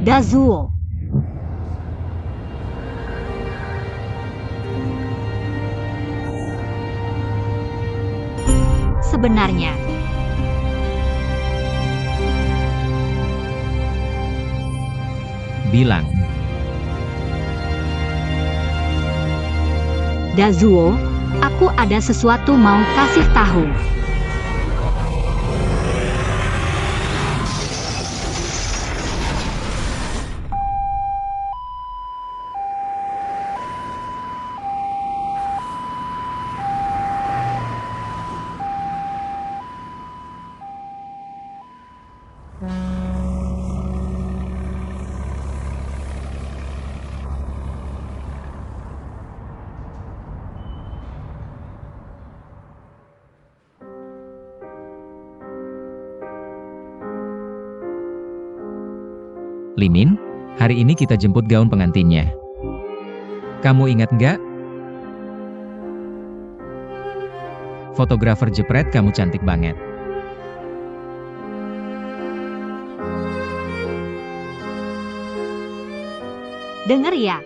Dazuo. Sebenarnya, bilang. Dazuo, aku ada sesuatu mau kasih tahu. Limin, hari ini kita jemput gaun pengantinnya. Kamu ingat nggak? Fotografer jepret, kamu cantik banget. Dengar ya.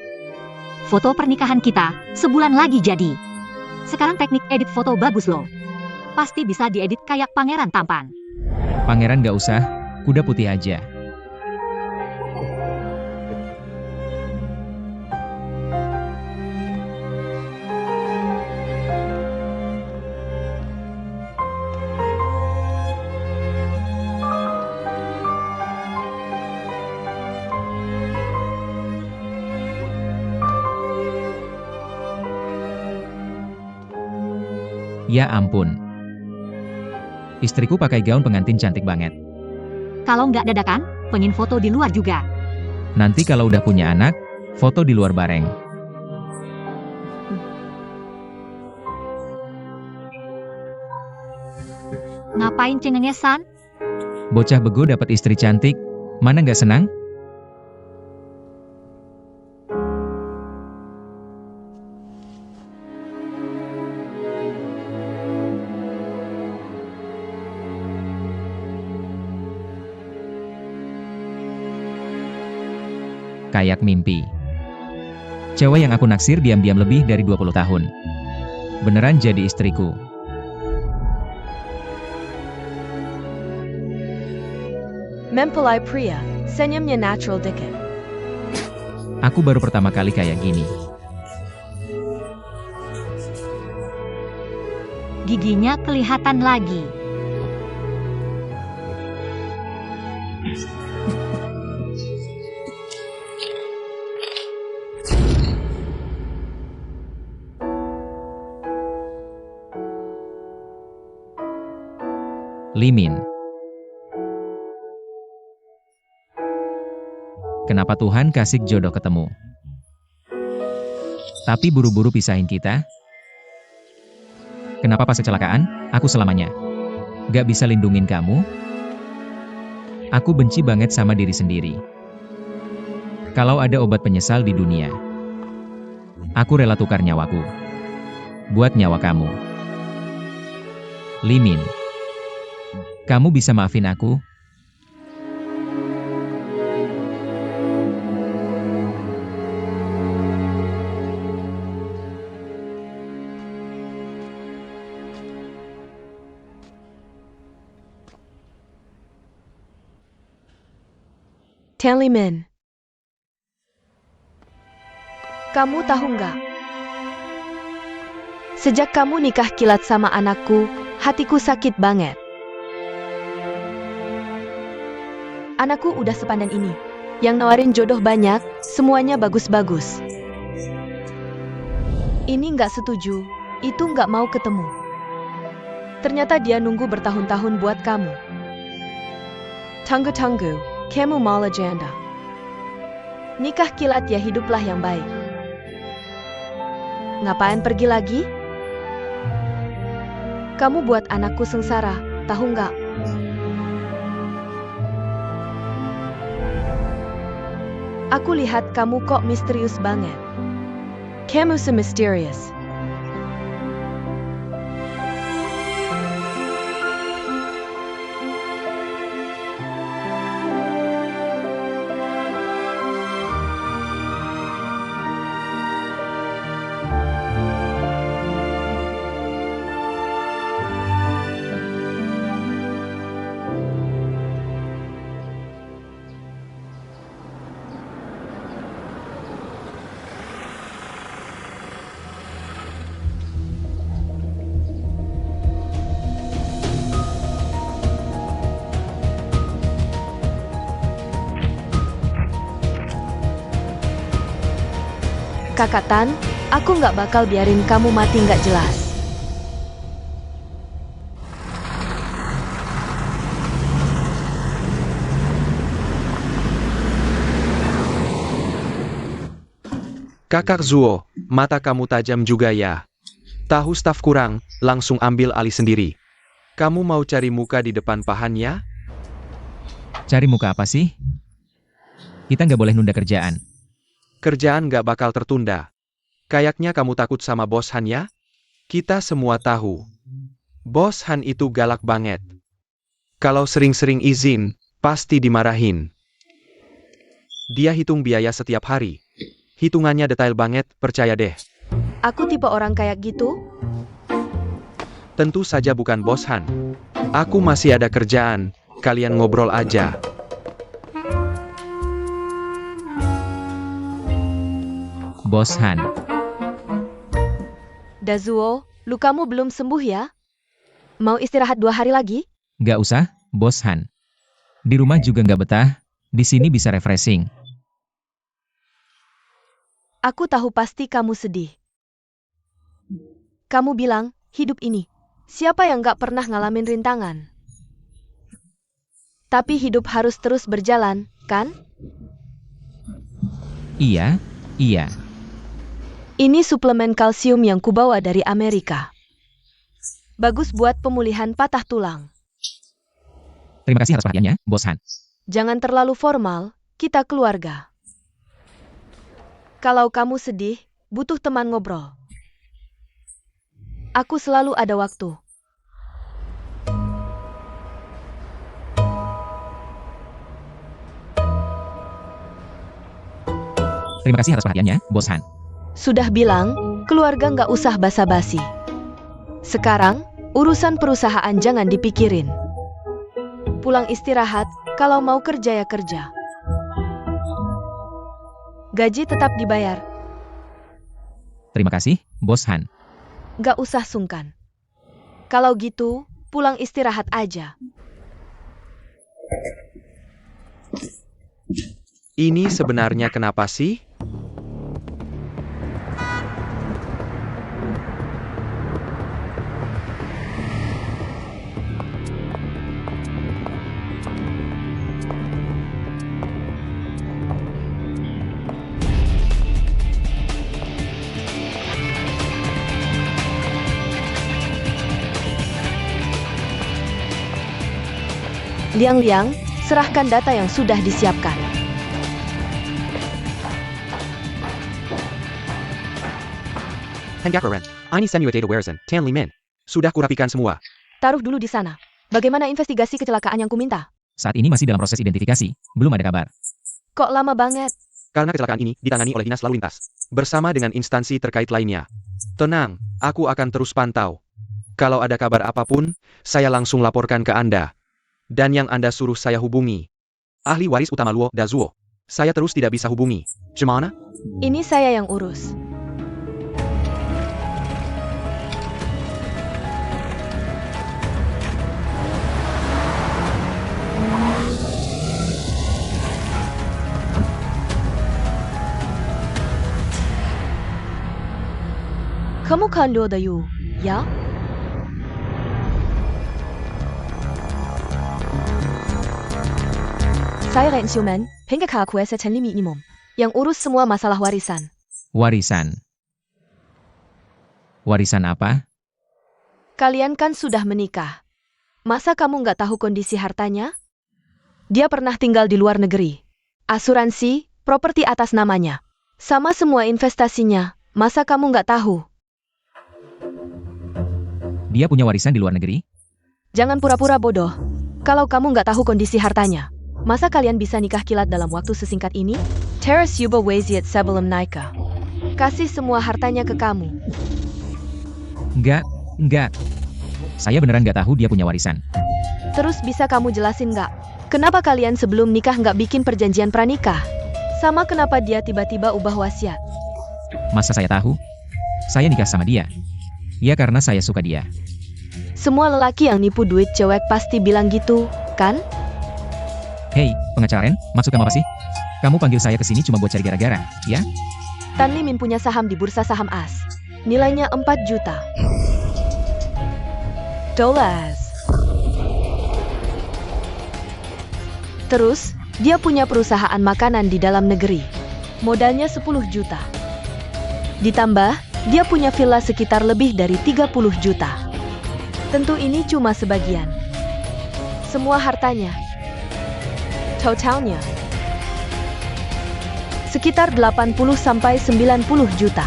Foto pernikahan kita sebulan lagi jadi. Sekarang teknik edit foto bagus loh. Pasti bisa diedit kayak pangeran tampan. Pangeran nggak usah, kuda putih aja. Ya ampun. Istriku pakai gaun pengantin cantik banget. Kalau nggak dadakan, pengen foto di luar juga. Nanti kalau udah punya anak, foto di luar bareng. Ngapain cengengesan? Bocah bego dapat istri cantik, mana nggak senang? Kayak mimpi. Cewek yang aku naksir diam-diam lebih dari 20 tahun. Beneran jadi istriku. Mempelai pria, senyumnya natural dikit. Aku baru pertama kali kayak gini. Giginya kelihatan lagi. Limin. Kenapa Tuhan kasih jodoh ketemu? Tapi buru-buru pisahin kita? Kenapa pas kecelakaan, aku selamanya gak bisa lindungin kamu? Aku benci banget sama diri sendiri. Kalau ada obat penyesal di dunia, aku rela tukar nyawaku buat nyawa kamu. Limin. Kamu bisa maafin aku? Tan Limin. Kamu tahu nggak? Sejak kamu nikah kilat sama anakku, hatiku sakit banget. Anakku udah sepandan ini. Yang nawarin jodoh banyak, semuanya bagus-bagus. Ini nggak setuju, itu nggak mau ketemu. Ternyata dia nunggu bertahun-tahun buat kamu. Tunggu-tunggu, kamu malah janda. Nikah kilat ya, hiduplah yang baik. Ngapain pergi lagi? Kamu buat anakku sengsara, tahu nggak? Aku lihat kamu kok misterius banget. Kamu se-misterius. Kakak Tan, aku nggak bakal biarin kamu mati nggak jelas. Kakak Zuo, mata kamu tajam juga ya. Tahu staf kurang, langsung ambil alih sendiri. Kamu mau cari muka di depan pahannya? Cari muka apa sih? Kita nggak boleh nunda kerjaan. Kerjaan nggak bakal tertunda. Kayaknya kamu takut sama Bos Han ya? Kita semua tahu. Bos Han itu galak banget. Kalau sering-sering izin, pasti dimarahin. Dia hitung biaya setiap hari. Hitungannya detail banget, percaya deh. Aku tipe orang kayak gitu? Tentu saja bukan Bos Han. Aku masih ada kerjaan, kalian ngobrol aja. Bos Han. Dazuo, lukamu belum sembuh ya? Mau istirahat 2 hari lagi? Nggak usah, Bos Han. Di rumah juga nggak betah, di sini bisa refreshing. Aku tahu pasti kamu sedih. Kamu bilang, hidup ini, siapa yang gak pernah ngalamin rintangan? Tapi hidup harus terus berjalan, kan? Iya, iya. Ini suplemen kalsium yang kubawa dari Amerika. Bagus buat pemulihan patah tulang. Terima kasih atas perhatiannya, Bos Han. Jangan terlalu formal, kita keluarga. Kalau kamu sedih, butuh teman ngobrol. Aku selalu ada waktu. Terima kasih atas perhatiannya, Bos Han. Sudah bilang, keluarga nggak usah basa-basi. Sekarang, urusan perusahaan jangan dipikirin. Pulang istirahat, kalau mau kerja ya kerja. Gaji tetap dibayar. Terima kasih, Bos Han. Nggak usah sungkan. Kalau gitu, pulang istirahat aja. Ini sebenarnya kenapa sih? Liang-liang, serahkan data yang sudah disiapkan. Henggak Ren, ini semua data Waresan, Tan Li Min. Sudah kurapikan semua. Taruh dulu di sana. Bagaimana investigasi kecelakaan yang kuminta? Saat ini masih dalam proses identifikasi, belum ada kabar. Kok lama banget? Karena kecelakaan ini ditangani oleh Dinas Lalu Lintas, bersama dengan instansi terkait lainnya. Tenang, aku akan terus pantau. Kalau ada kabar apapun, saya langsung laporkan ke Anda. Dan yang Anda suruh saya hubungi. Ahli waris utama Luo Dazuo. Saya terus tidak bisa hubungi. Gimana? Ini saya yang urus. Kamu kando dayu, ya? Saya Ren Xiumen, penggak kuasa Chen minimum. Yang urus semua masalah warisan. Warisan. Warisan apa? Kalian kan sudah menikah. Masa kamu nggak tahu kondisi hartanya? Dia pernah tinggal di luar negeri. Asuransi, properti atas namanya. Sama semua investasinya. Masa kamu nggak tahu? Dia punya warisan di luar negeri? Jangan pura-pura bodoh. Kalau kamu nggak tahu kondisi hartanya, masa kalian bisa nikah kilat dalam waktu sesingkat ini? Teres Yuba Waziat sebelum nikah. Kasih semua hartanya ke kamu. Enggak. Saya beneran nggak tahu dia punya warisan. Terus bisa kamu jelasin nggak? Kenapa kalian sebelum nikah nggak bikin perjanjian pranikah? Sama kenapa dia tiba-tiba ubah wasiat? Masa saya tahu? Saya nikah sama dia. Ya karena saya suka dia. Semua lelaki yang nipu duit cewek pasti bilang gitu, kan? Hei, pengacara Ren, maksud kamu apa sih? Kamu panggil saya ke sini cuma buat cari gara-gara, ya? Tan Limin punya saham di bursa saham AS. Nilainya 4 juta dollars. Terus, dia punya perusahaan makanan di dalam negeri. Modalnya 10 juta. Ditambah, dia punya villa sekitar lebih dari 30 juta. Tentu ini cuma sebagian. Semua hartanya, totalnya, sekitar 80-90 juta.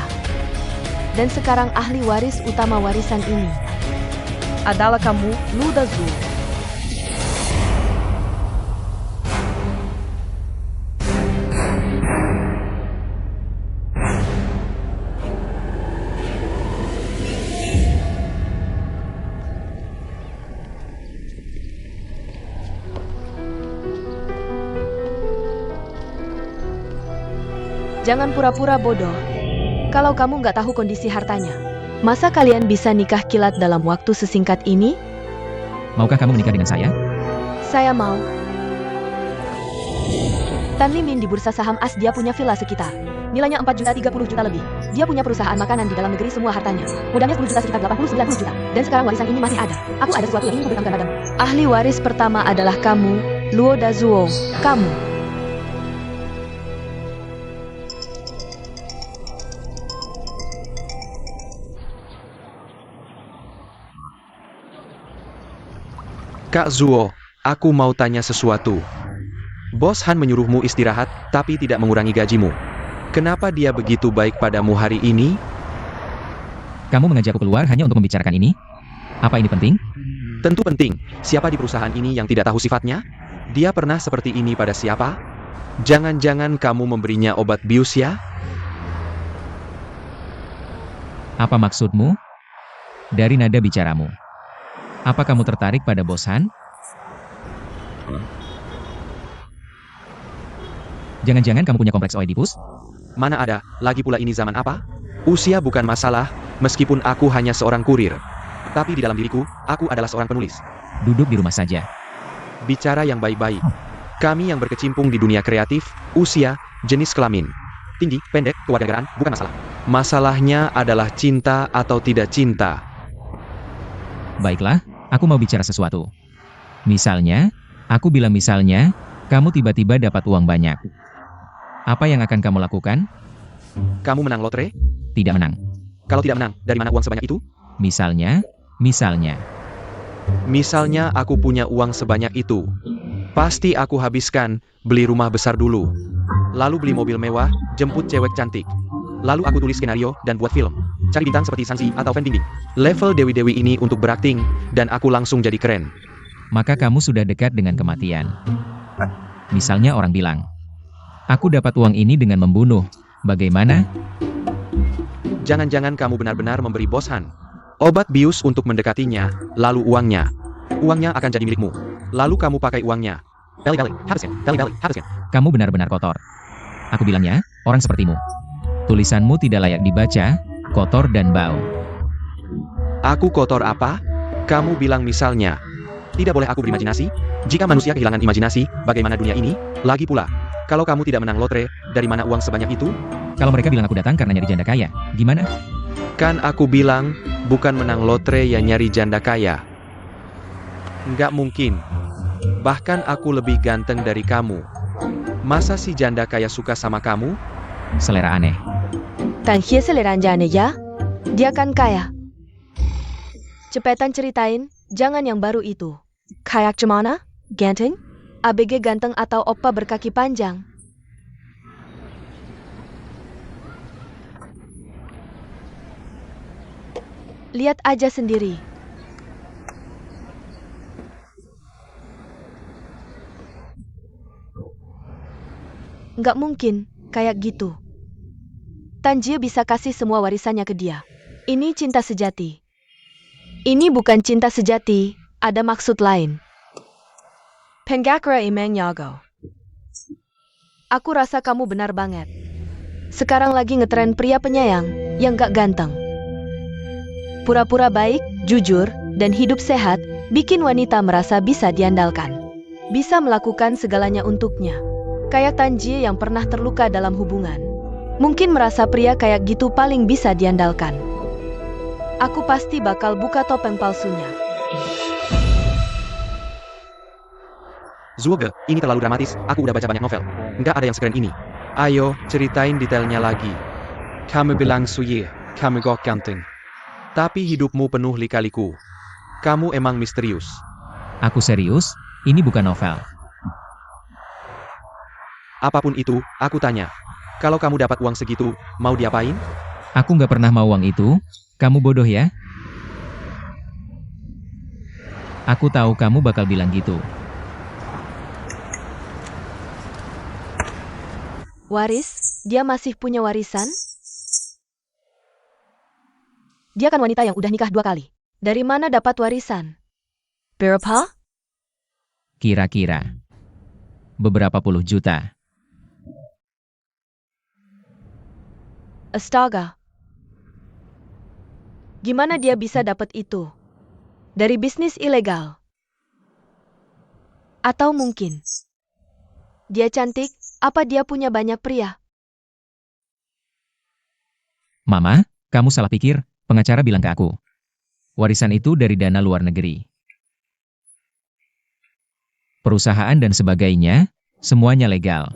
Dan sekarang ahli waris utama warisan ini adalah kamu, Luo Dazuo. Jangan pura-pura bodoh. Kalau kamu nggak tahu kondisi hartanya, masa kalian bisa nikah kilat dalam waktu sesingkat ini? Maukah kamu menikah dengan saya? Saya mau. Tan Limin di bursa saham AS, dia punya villa sekitar nilainya 4 juta 30 juta lebih. Dia punya perusahaan makanan di dalam negeri, semua hartanya. Modalnya 10 juta sekitar 80-90 juta. Dan sekarang warisan ini masih ada. Aku ada sesuatu yang ingin kuberikan padamu. Ahli waris pertama adalah kamu, Luo Dazuo. Kamu. Kak Zuo, aku mau tanya sesuatu. Bos Han menyuruhmu istirahat, tapi tidak mengurangi gajimu. Kenapa dia begitu baik padamu hari ini? Kamu mengajakku keluar hanya untuk membicarakan ini? Apa ini penting? Tentu penting. Siapa di perusahaan ini yang tidak tahu sifatnya? Dia pernah seperti ini pada siapa? Jangan-jangan kamu memberinya obat bius ya? Apa maksudmu? Dari nada bicaramu. Apa kamu tertarik pada Bos Han? Jangan-jangan kamu punya kompleks Oedipus? Mana ada, lagi pula ini zaman apa? Usia bukan masalah, meskipun aku hanya seorang kurir. Tapi di dalam diriku, aku adalah seorang penulis. Duduk di rumah saja. Bicara yang baik-baik. Kami yang berkecimpung di dunia kreatif, usia, jenis kelamin, tinggi, pendek, kewarganegaraan, bukan masalah. Masalahnya adalah cinta atau tidak cinta. Baiklah, aku mau bicara sesuatu. Misalnya, aku bilang misalnya, kamu tiba-tiba dapat uang banyak. Apa yang akan kamu lakukan? Kamu menang lotre? Tidak menang. Kalau tidak menang, dari mana uang sebanyak itu? Misalnya. Misalnya aku punya uang sebanyak itu. Pasti aku habiskan, beli rumah besar dulu. Lalu beli mobil mewah, jemput cewek cantik. Lalu aku tulis skenario dan buat film. Cari bintang seperti Sansi atau Fan Bingbing. Level dewi-dewi ini untuk berakting, dan aku langsung jadi keren. Maka kamu sudah dekat dengan kematian. Misalnya orang bilang, aku dapat uang ini dengan membunuh. Bagaimana? Jangan-jangan kamu benar-benar memberi Bos Han obat bius untuk mendekatinya, lalu uangnya. Uangnya akan jadi milikmu. Lalu kamu pakai uangnya. Beli-beli, habisin. Kamu benar-benar kotor. Aku bilangnya, orang sepertimu. Tulisanmu tidak layak dibaca, kotor dan bau. Aku kotor apa? Kamu bilang misalnya. Tidak boleh aku berimajinasi? Jika manusia kehilangan imajinasi, bagaimana dunia ini? Lagi pula, kalau kamu tidak menang lotre, dari mana uang sebanyak itu? Kalau mereka bilang aku datang karena nyari janda kaya, gimana? Kan aku bilang, bukan menang lotre ya nyari janda kaya. Nggak mungkin. Bahkan aku lebih ganteng dari kamu. Masa si janda kaya suka sama kamu? Selera aneh. Tan Hie selera aneh ya? Dia kan kaya. Cepetan ceritain, jangan yang baru itu. Kayak cemana? Ganteng? ABG ganteng atau oppa berkaki panjang? Lihat aja sendiri. Nggak mungkin, kayak gitu. Tan Jie bisa kasih semua warisannya ke dia. Ini cinta sejati. Ini bukan cinta sejati, ada maksud lain. Penggakra imeng yago. Aku rasa kamu benar banget. Sekarang lagi ngetren pria penyayang, yang gak ganteng. Pura-pura baik, jujur, dan hidup sehat, bikin wanita merasa bisa diandalkan. Bisa melakukan segalanya untuknya. Kayak Tan Jie yang pernah terluka dalam hubungan. Mungkin merasa pria kayak gitu paling bisa diandalkan. Aku pasti bakal buka topeng palsunya. Zhuge, ini terlalu dramatis, aku udah baca banyak novel. Nggak ada yang sekeren ini. Ayo, ceritain detailnya lagi. Kamu bilang suye, kamu gok ganteng. Tapi hidupmu penuh lika-liku. Kamu emang misterius. Aku serius, ini bukan novel. Apapun itu, aku tanya. Kalau kamu dapat uang segitu, mau diapain? Aku nggak pernah mau uang itu, kamu bodoh ya? Aku tahu kamu bakal bilang gitu. Waris, dia masih punya warisan? Dia kan wanita yang udah nikah 2 kali. Dari mana dapat warisan? Berapa? Kira-kira beberapa puluh juta. Astaga. Gimana dia bisa dapat itu? Dari bisnis ilegal? Atau mungkin dia cantik, apa dia punya banyak pria? Mama, kamu salah pikir, pengacara bilang ke aku. Warisan itu dari dana luar negeri. Perusahaan dan sebagainya, semuanya legal.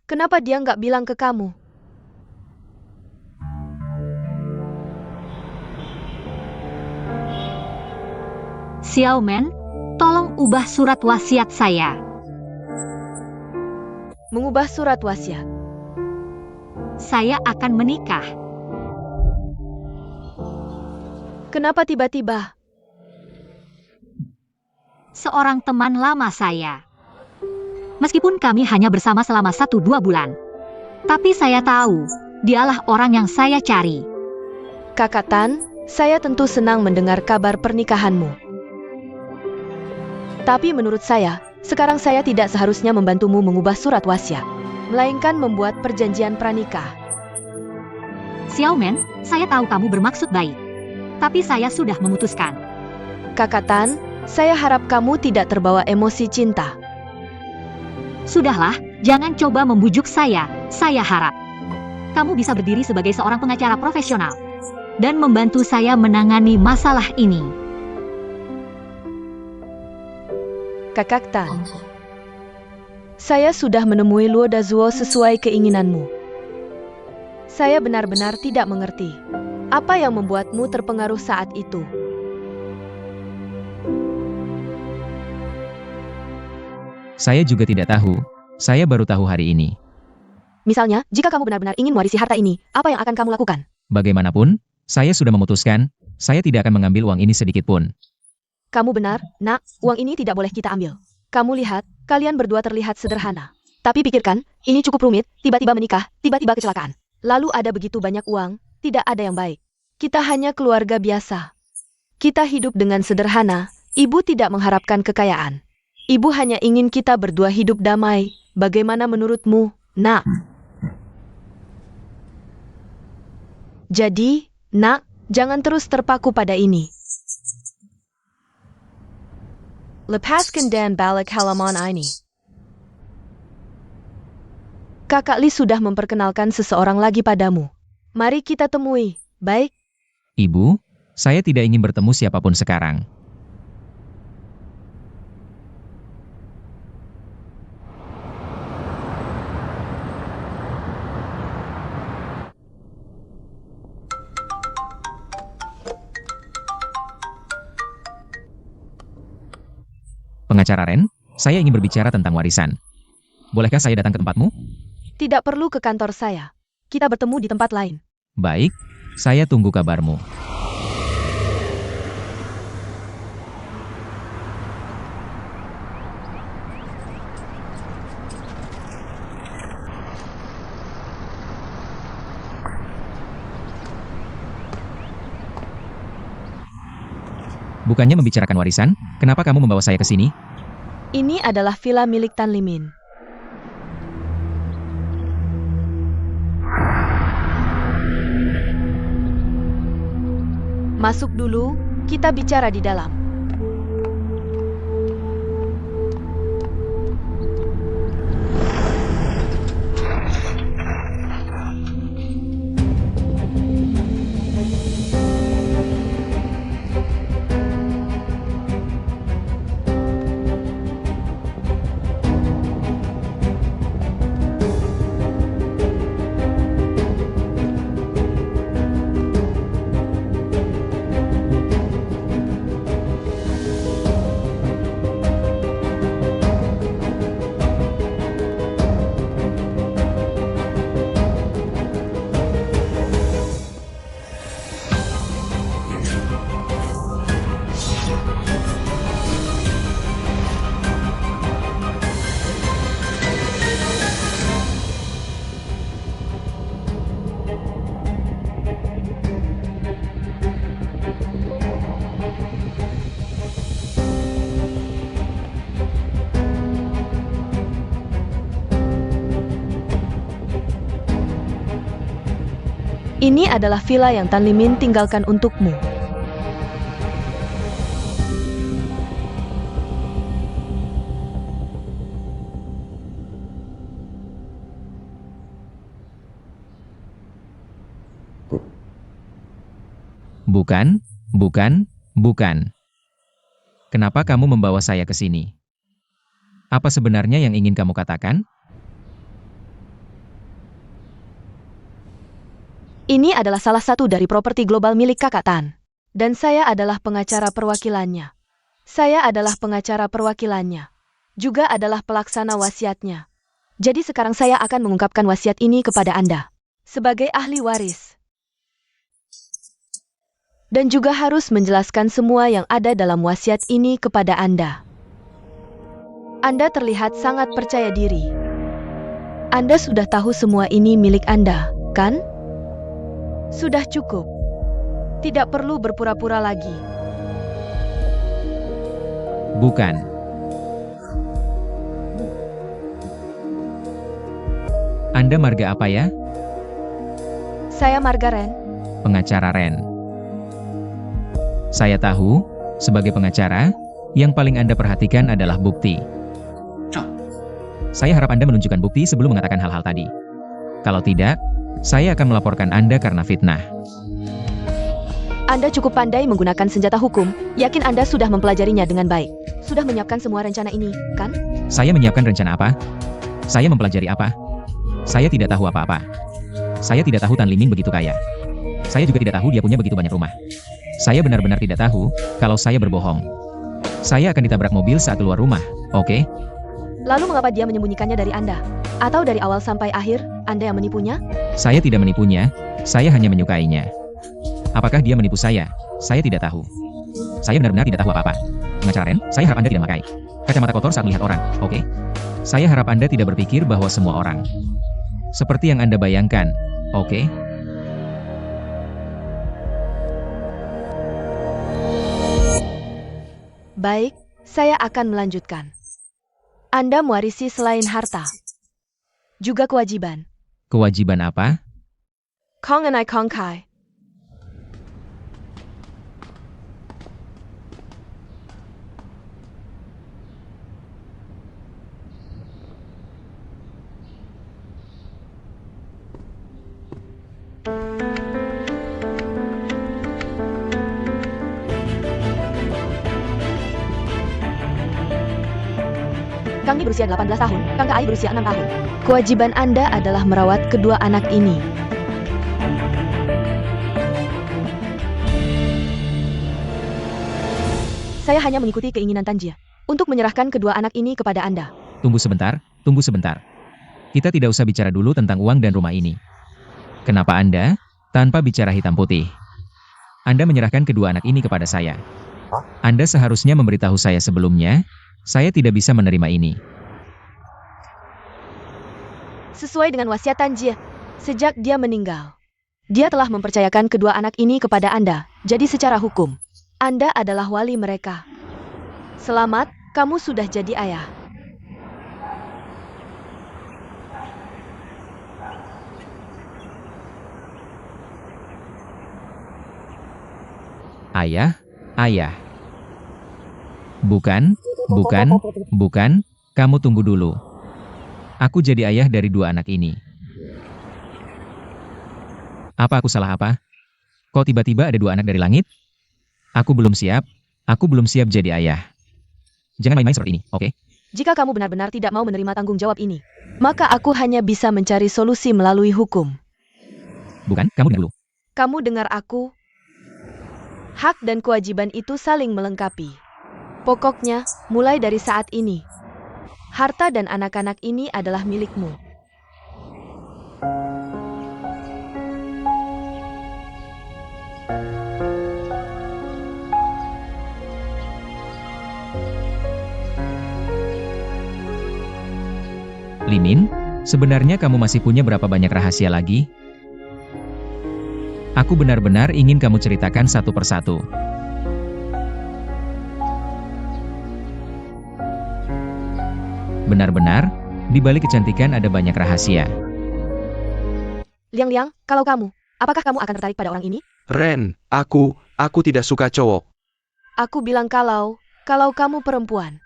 Kenapa dia nggak bilang ke kamu? Xiaomen, tolong ubah surat wasiat saya. Mengubah surat wasiat. Saya akan menikah. Kenapa tiba-tiba? Seorang teman lama saya. Meskipun kami hanya bersama selama 1-2 bulan. Tapi saya tahu, dialah orang yang saya cari. Kakak Tan, saya tentu senang mendengar kabar pernikahanmu. Tapi menurut saya, sekarang saya tidak seharusnya membantumu mengubah surat wasiat, melainkan membuat perjanjian pranikah. Xiaomen, saya tahu kamu bermaksud baik. Tapi saya sudah memutuskan. Kakak Tan, saya harap kamu tidak terbawa emosi cinta. Sudahlah, jangan coba membujuk saya harap. Kamu bisa berdiri sebagai seorang pengacara profesional. Dan membantu saya menangani masalah ini. Kakak Tan, saya sudah menemui Luo Dazuo sesuai keinginanmu. Saya benar-benar tidak mengerti. Apa yang membuatmu terpengaruh saat itu? Saya juga tidak tahu, saya baru tahu hari ini. Misalnya, jika kamu benar-benar ingin mewarisi harta ini, apa yang akan kamu lakukan? Bagaimanapun, saya sudah memutuskan, saya tidak akan mengambil uang ini sedikit pun. Kamu benar, nak, uang ini tidak boleh kita ambil. Kamu lihat, kalian berdua terlihat sederhana. Tapi pikirkan, ini cukup rumit, tiba-tiba menikah, tiba-tiba kecelakaan. Lalu ada begitu banyak uang, tidak ada yang baik. Kita hanya keluarga biasa. Kita hidup dengan sederhana, ibu tidak mengharapkan kekayaan. Ibu hanya ingin kita berdua hidup damai. Bagaimana menurutmu, nak? Jadi, nak, jangan terus terpaku pada ini. Lepaskan dan balik halaman ini. Kakak Li sudah memperkenalkan seseorang lagi padamu. Mari kita temui, baik? Ibu, saya tidak ingin bertemu siapapun sekarang. Pengacara Ren, saya ingin berbicara tentang warisan. Bolehkah saya datang ke tempatmu? Tidak perlu ke kantor saya. Kita bertemu di tempat lain. Baik, saya tunggu kabarmu. Bukannya membicarakan warisan, kenapa kamu membawa saya ke sini? Ini adalah villa milik Tan Limin. Masuk dulu, kita bicara di dalam. Ini adalah villa yang Tan Limin tinggalkan untukmu. Bukan, bukan, bukan. Kenapa kamu membawa saya ke sini? Apa sebenarnya yang ingin kamu katakan? Ini adalah salah satu dari properti global milik Kakak Tan. Dan saya adalah pengacara perwakilannya. Saya adalah pengacara perwakilannya. Juga adalah pelaksana wasiatnya. Jadi sekarang saya akan mengungkapkan wasiat ini kepada Anda. Sebagai ahli waris. Dan juga harus menjelaskan semua yang ada dalam wasiat ini kepada Anda. Anda terlihat sangat percaya diri. Anda sudah tahu semua ini milik Anda, kan? Sudah cukup. Tidak perlu berpura-pura lagi. Bukan. Anda marga apa ya? Saya Marga Ren. Pengacara Ren. Saya tahu, sebagai pengacara, yang paling Anda perhatikan adalah bukti. Saya harap Anda menunjukkan bukti sebelum mengatakan hal-hal tadi. Kalau tidak, saya akan melaporkan Anda karena fitnah. Anda cukup pandai menggunakan senjata hukum. Yakin Anda sudah mempelajarinya dengan baik. Sudah menyiapkan semua rencana ini, kan? Saya menyiapkan rencana apa? Saya mempelajari apa? Saya tidak tahu apa-apa. Saya tidak tahu Tan Limin begitu kaya. Saya juga tidak tahu dia punya begitu banyak rumah. Saya benar-benar tidak tahu kalau saya berbohong. Saya akan ditabrak mobil saat keluar rumah, oke? Lalu mengapa dia menyembunyikannya dari Anda? Atau dari awal sampai akhir, Anda yang menipunya? Saya tidak menipunya, saya hanya menyukainya. Apakah dia menipu saya? Saya tidak tahu. Saya benar-benar tidak tahu apa-apa. Pengacara Ren, saya harap Anda tidak memakai kacamata kotor saat melihat orang, oke? Saya harap Anda tidak berpikir bahwa semua orang seperti yang Anda bayangkan, oke? Baik, saya akan melanjutkan. Anda mewarisi selain harta, juga kewajiban. Kewajiban apa? Kong and I Kong Kai. Kang Ni berusia 18 tahun, Kang Ai berusia 6 tahun. Kewajiban Anda adalah merawat kedua anak ini. Saya hanya mengikuti keinginan Tanjia untuk menyerahkan kedua anak ini kepada Anda. Tunggu sebentar, tunggu sebentar. Kita tidak usah bicara dulu tentang uang dan rumah ini. Kenapa Anda, tanpa bicara hitam putih, Anda menyerahkan kedua anak ini kepada saya? Anda seharusnya memberitahu saya sebelumnya. Saya tidak bisa menerima ini. Sesuai dengan wasiat Tanjia, sejak dia meninggal, dia telah mempercayakan kedua anak ini kepada Anda. Jadi secara hukum, Anda adalah wali mereka. Selamat, kamu sudah jadi ayah. Ayah, ayah. Bukan, bukan, kamu tunggu dulu. Aku jadi ayah dari dua anak ini. Apa aku salah apa? Kok tiba-tiba ada dua anak dari langit? Aku belum siap jadi ayah. Jangan main-main seperti ini, oke? Jika kamu benar-benar tidak mau menerima tanggung jawab ini, maka aku hanya bisa mencari solusi melalui hukum. Bukan, kamu dengar dulu. Kamu dengar aku? Hak dan kewajiban itu saling melengkapi. Pokoknya, mulai dari saat ini, harta dan anak-anak ini adalah milikmu. Limin, sebenarnya kamu masih punya berapa banyak rahasia lagi? Aku benar-benar ingin kamu ceritakan satu persatu. Benar-benar, di balik kecantikan ada banyak rahasia. Liang, kalau kamu Apakah kamu akan tertarik pada orang ini? Ren, aku tidak suka cowok. Aku bilang kalau kamu perempuan.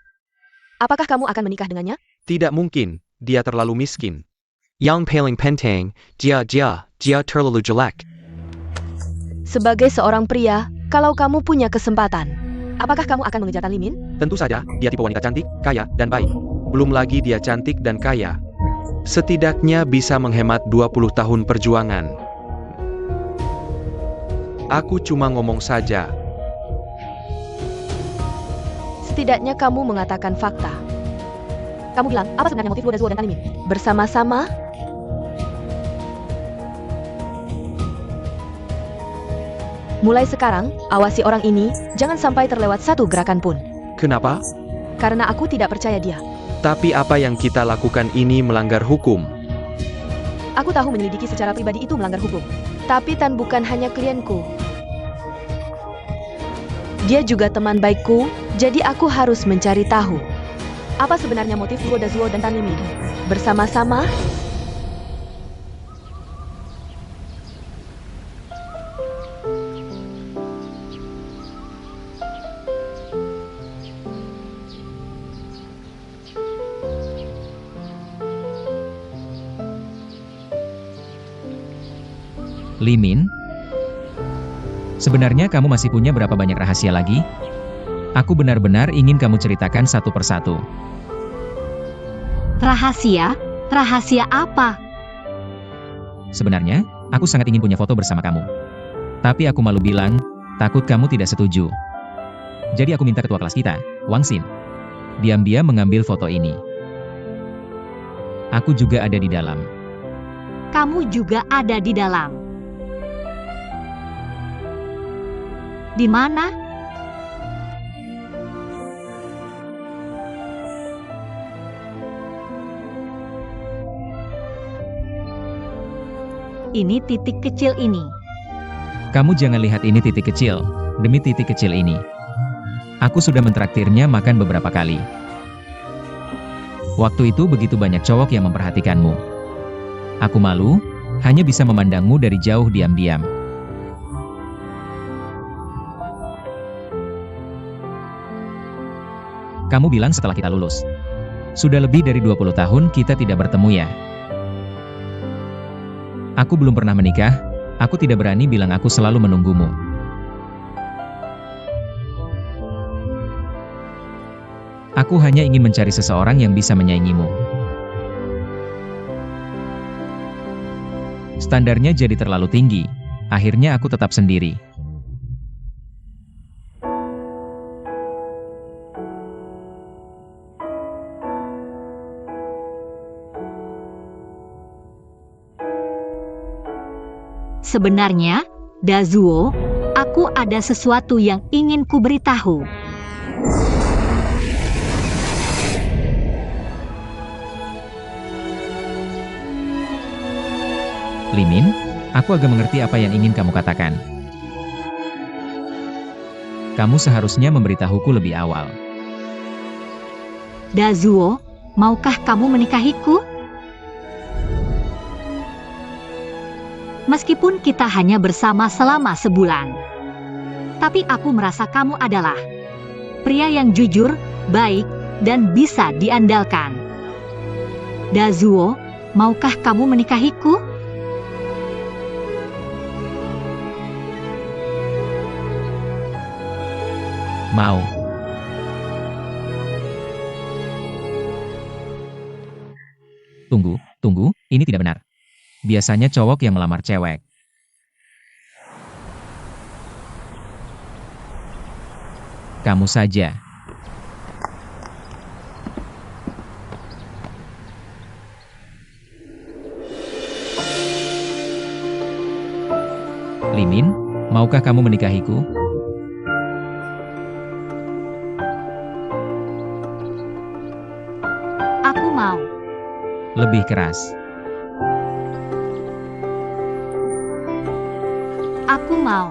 Apakah kamu akan menikah dengannya? Tidak mungkin, dia terlalu miskin. Yang paling penting, dia terlalu jelek. Sebagai seorang pria, kalau kamu punya kesempatan, apakah kamu akan mengejar Tan Limin? Tentu saja, dia tipe wanita cantik, kaya, dan baik. Belum lagi dia cantik dan kaya. Setidaknya bisa menghemat 20 tahun perjuangan. Aku cuma ngomong saja. Setidaknya kamu mengatakan fakta. Kamu bilang, apa sebenarnya motif Luo Dazuo dan Tan Limin? Bersama-sama? Mulai sekarang, awasi orang ini, jangan sampai terlewat satu gerakan pun. Kenapa? Karena aku tidak percaya dia. Tapi apa yang kita lakukan ini melanggar hukum. Aku tahu menyelidiki secara pribadi itu melanggar hukum. Tapi Tan bukan hanya klienku. Dia juga teman baikku, jadi aku harus mencari tahu. Apa sebenarnya motif Luo Dazuo dan Tan Limin? Bersama-sama? Limin? Sebenarnya kamu masih punya berapa banyak rahasia lagi? Aku benar-benar ingin kamu ceritakan satu persatu. Rahasia? Rahasia apa? Sebenarnya, aku sangat ingin punya foto bersama kamu. Tapi aku malu bilang, takut kamu tidak setuju. Jadi aku minta ketua kelas kita, Wang Xin, diam-diam mengambil foto ini. Aku juga ada di dalam. Kamu juga ada di dalam. Di mana? Ini titik kecil ini. Kamu jangan lihat ini titik kecil, demi titik kecil ini. Aku sudah mentraktirnya makan beberapa kali. Waktu itu begitu banyak cowok yang memperhatikanmu. Aku malu, hanya bisa memandangmu dari jauh diam-diam. Kamu bilang setelah kita lulus. Sudah lebih dari 20 tahun kita tidak bertemu ya. Aku belum pernah menikah, aku tidak berani bilang aku selalu menunggumu. Aku hanya ingin mencari seseorang yang bisa menyaingimu. Standarnya jadi terlalu tinggi, akhirnya aku tetap sendiri. Sebenarnya, Dazuo, aku ada sesuatu yang ingin ku beritahu. Limin, aku agak mengerti apa yang ingin kamu katakan. Kamu seharusnya memberitahuku lebih awal. Dazuo, maukah kamu menikahiku? Meskipun kita hanya bersama selama sebulan. Tapi aku merasa kamu adalah pria yang jujur, baik, dan bisa diandalkan. Dazuo, maukah kamu menikahiku? Mau. Tunggu, ini tidak benar. Biasanya cowok yang melamar cewek. Kamu saja. Limin, maukah kamu menikahiku? Aku mau. Lebih keras. Aku mau.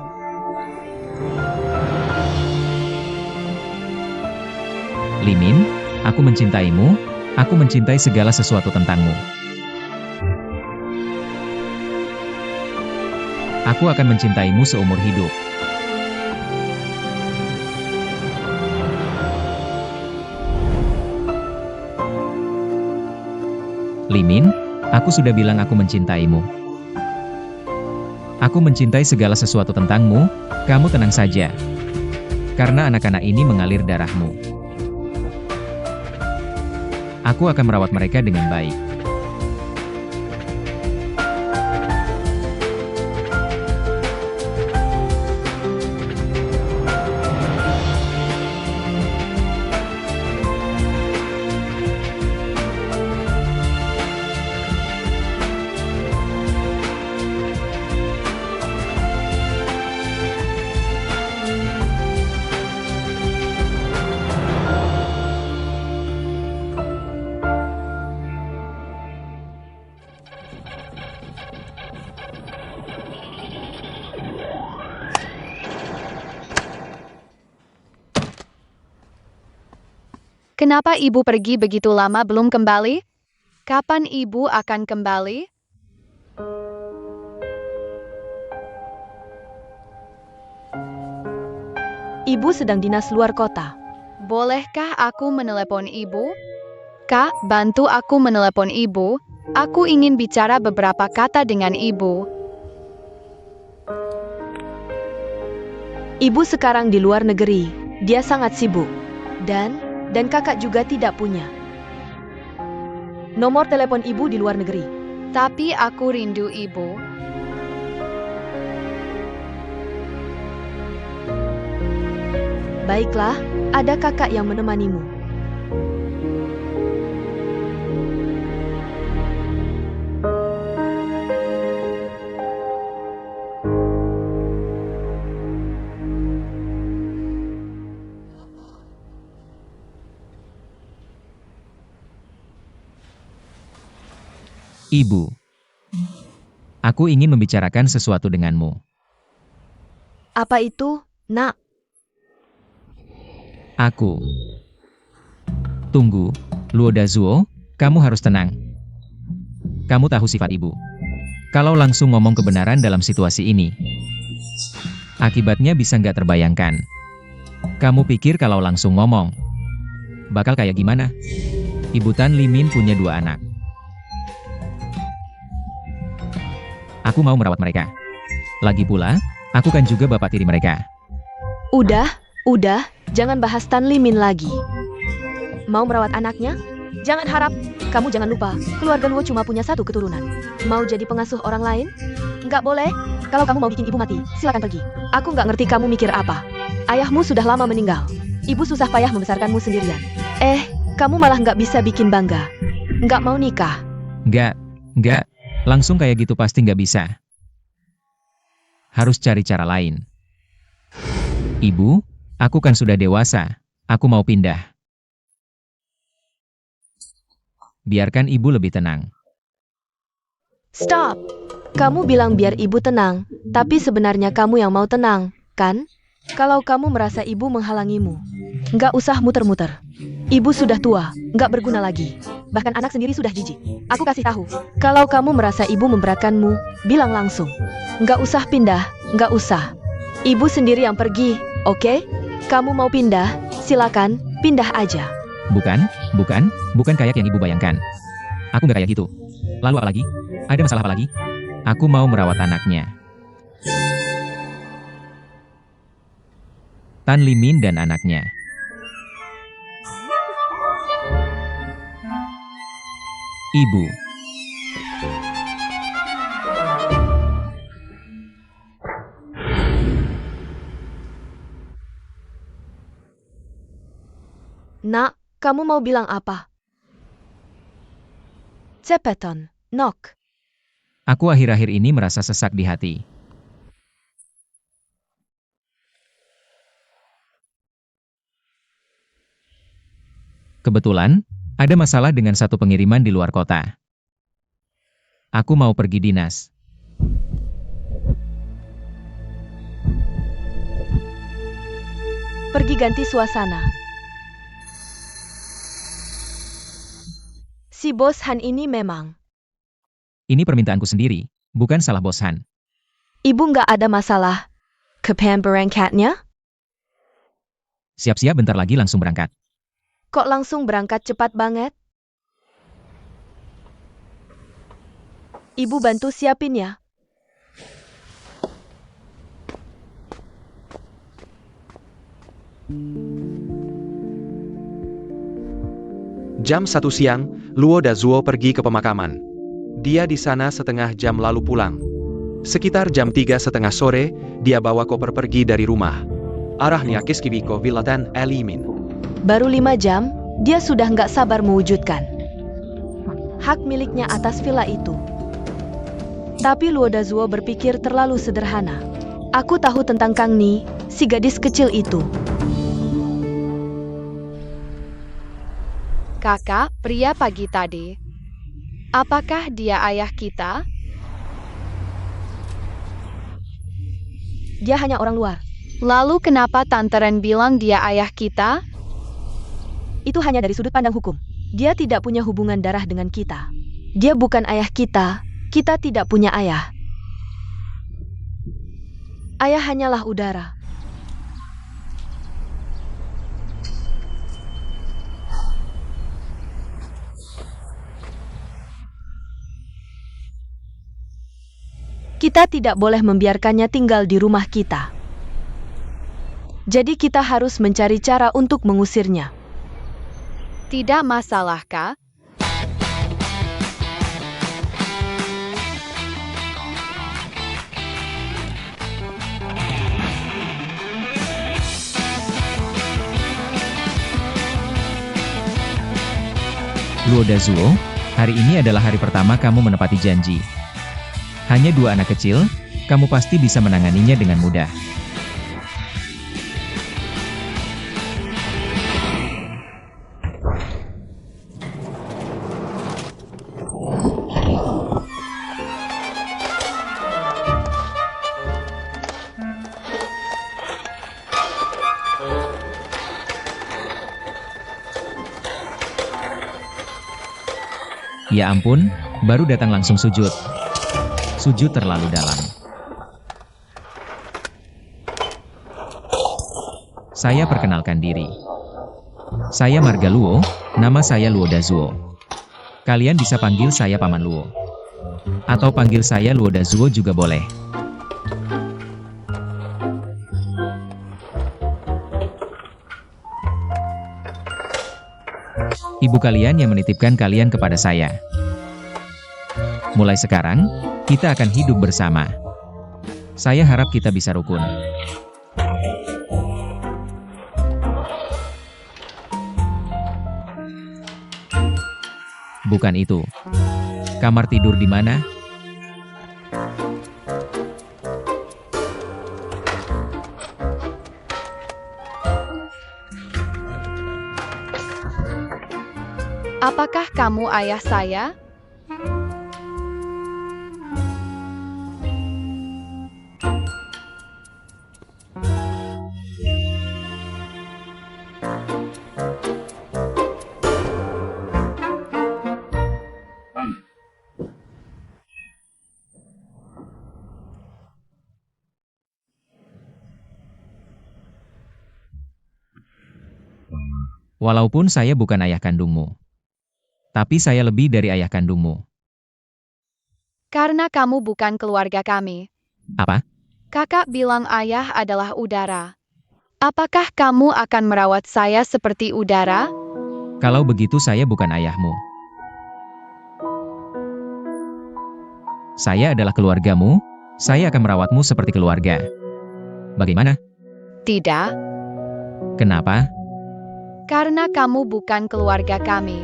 Limin, aku mencintaimu, aku mencintai segala sesuatu tentangmu. Aku akan mencintaimu seumur hidup. Limin, aku sudah bilang aku mencintaimu. Aku mencintai segala sesuatu tentangmu, kamu tenang saja. Karena anak-anak ini mengalir darahmu. Aku akan merawat mereka dengan baik. Kenapa ibu pergi begitu lama belum kembali? Kapan ibu akan kembali? Ibu sedang dinas luar kota. Bolehkah aku menelepon ibu? Kak, bantu aku menelepon ibu. Aku ingin bicara beberapa kata dengan ibu. Ibu sekarang di luar negeri. Dia sangat sibuk. Dan kakak juga tidak punya nomor telepon ibu di luar negeri. Tapi aku rindu ibu. Baiklah, ada kakak yang menemanimu. Ibu, aku ingin membicarakan sesuatu denganmu. Apa itu, Nak? Aku. Tunggu, Luodazuo, kamu harus tenang. Kamu tahu sifat ibu. Kalau langsung ngomong kebenaran dalam situasi ini, akibatnya bisa nggak terbayangkan. Kamu pikir kalau langsung ngomong, bakal kayak gimana? Ibu Tan Limin punya 2 anak. Aku mau merawat mereka. Lagi pula, aku kan juga bapak tiri mereka. Udah, jangan bahas Tan Limin lagi. Mau merawat anaknya? Jangan harap, kamu jangan lupa, keluarga Luo cuma punya 1 keturunan. Mau jadi pengasuh orang lain? Nggak boleh. Kalau kamu mau bikin ibu mati, silakan pergi. Aku nggak ngerti kamu mikir apa. Ayahmu sudah lama meninggal. Ibu susah payah membesarkanmu sendirian. Kamu malah nggak bisa bikin bangga. Nggak mau nikah. Nggak. Langsung kayak gitu pasti nggak bisa. Harus cari cara lain. Ibu, aku kan sudah dewasa. Aku mau pindah. Biarkan ibu lebih tenang. Stop! Kamu bilang biar ibu tenang, tapi sebenarnya kamu yang mau tenang, kan? Kalau kamu merasa ibu menghalangimu, nggak usah muter-muter. Ibu sudah tua, nggak berguna lagi. Bahkan anak sendiri sudah jijik. Aku kasih tahu, kalau kamu merasa ibu memberatkanmu, bilang langsung. Nggak usah pindah, nggak usah. Ibu sendiri yang pergi, oke? Kamu mau pindah, silakan, pindah aja. Bukan kayak yang ibu bayangkan. Aku nggak kayak gitu. Lalu apa lagi? Ada masalah apa lagi? Aku mau merawat anaknya. Tan Limin dan anaknya. Ibu. Nak, kamu mau bilang apa? Cepetan, Nok. Aku akhir-akhir ini merasa sesak di hati. Kebetulan, ada masalah dengan satu pengiriman di luar kota. Aku mau pergi dinas. Pergi ganti suasana. Si Bos Han ini memang. Ini permintaanku sendiri, bukan salah Bos Han. Ibu nggak ada masalah. Kapan berangkatnya? Siap-siap bentar lagi langsung berangkat. Kok langsung berangkat cepat banget? Ibu bantu siapin ya. Jam 1 siang, Luo Dazuo pergi ke pemakaman. Dia di sana setengah jam lalu pulang. Sekitar jam 3:30 sore, dia bawa koper pergi dari rumah. Arahnya ke Skibiko Villatan Elimin. Baru 5 jam, dia sudah nggak sabar mewujudkan hak miliknya atas villa itu. Tapi Luo Dazuo berpikir terlalu sederhana. Aku tahu tentang Kang Ni, si gadis kecil itu. Kakak, pria pagi tadi. Apakah dia ayah kita? Dia hanya orang luar. Lalu kenapa Tante Ren bilang dia ayah kita? Itu hanya dari sudut pandang hukum. Dia tidak punya hubungan darah dengan kita. Dia bukan ayah kita tidak punya ayah. Ayah hanyalah udara. Kita tidak boleh membiarkannya tinggal di rumah kita. Jadi kita harus mencari cara untuk mengusirnya. Tidak masalah, Kak. Luo Dazuo, hari ini adalah hari pertama kamu menepati janji. Hanya 2 anak kecil, kamu pasti bisa menanganinya dengan mudah. Ya ampun, baru datang langsung sujud. Sujud terlalu dalam. Saya perkenalkan diri. Saya Marga Luo, nama saya Luo Dazuo. Kalian bisa panggil saya Paman Luo. Atau panggil saya Luo Dazuo juga boleh. Ibu kalian yang menitipkan kalian kepada saya. Mulai sekarang, kita akan hidup bersama. Saya harap kita bisa rukun. Bukan itu. Kamar tidur di mana? Apakah kamu ayah saya? Walaupun saya bukan ayah kandungmu. Tapi saya lebih dari ayah kandungmu. Karena kamu bukan keluarga kami. Apa? Kakak bilang ayah adalah udara. Apakah kamu akan merawat saya seperti udara? Kalau begitu saya bukan ayahmu. Saya adalah keluargamu, saya akan merawatmu seperti keluarga. Bagaimana? Tidak, Kenapa? karena kamu bukan keluarga kami.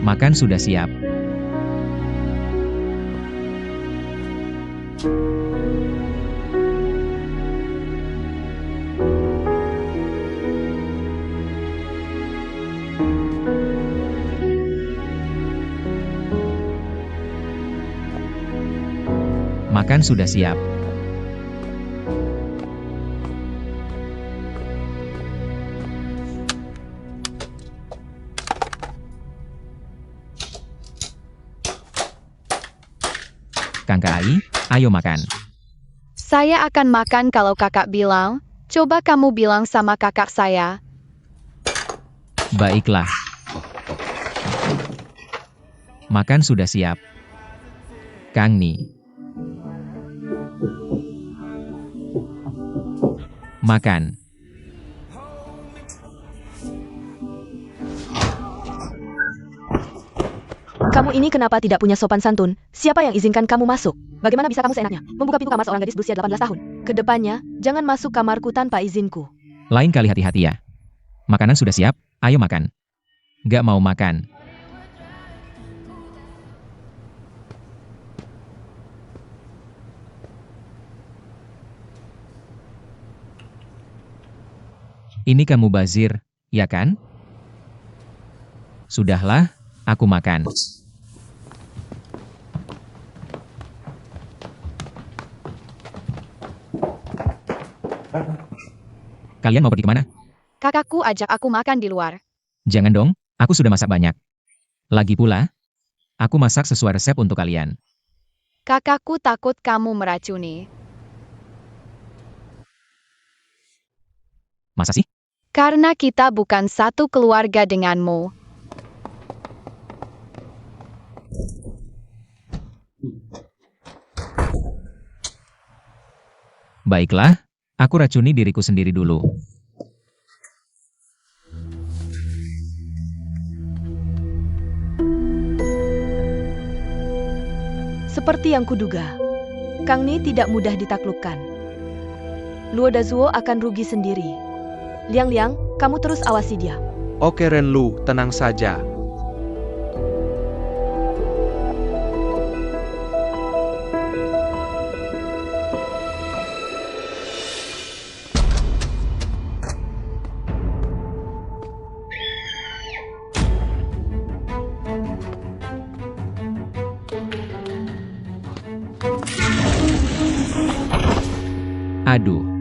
Makan sudah siap. Makan sudah siap. Sang Kai, ayo makan. Saya akan makan kalau kakak bilang. Coba kamu bilang sama kakak saya. Baiklah. Makan sudah siap. Kang Ni. Makan. Kamu ini kenapa tidak punya sopan santun? Siapa yang izinkan kamu masuk? Bagaimana bisa kamu seenaknya membuka pintu kamar seorang gadis berusia 18 tahun? Kedepannya, jangan masuk kamarku tanpa izinku. Lain kali hati-hati ya. Makanan sudah siap, ayo makan. Gak mau makan. Ini kamu bazir, ya kan? Sudahlah, aku makan. Kalian mau pergi kemana? Kakakku ajak aku makan di luar. Jangan dong, aku sudah masak banyak. Lagi pula, aku masak sesuai resep untuk kalian. Kakakku takut kamu meracuni. Masa sih? Karena kita bukan satu keluarga denganmu. Baiklah, aku racuni diriku sendiri dulu. Seperti yang kuduga, Kang Ni tidak mudah ditaklukkan. Luo Dazuo akan rugi sendiri. Liang Liang, kamu terus awasi dia. Oke Renlu, tenang saja. Aduh.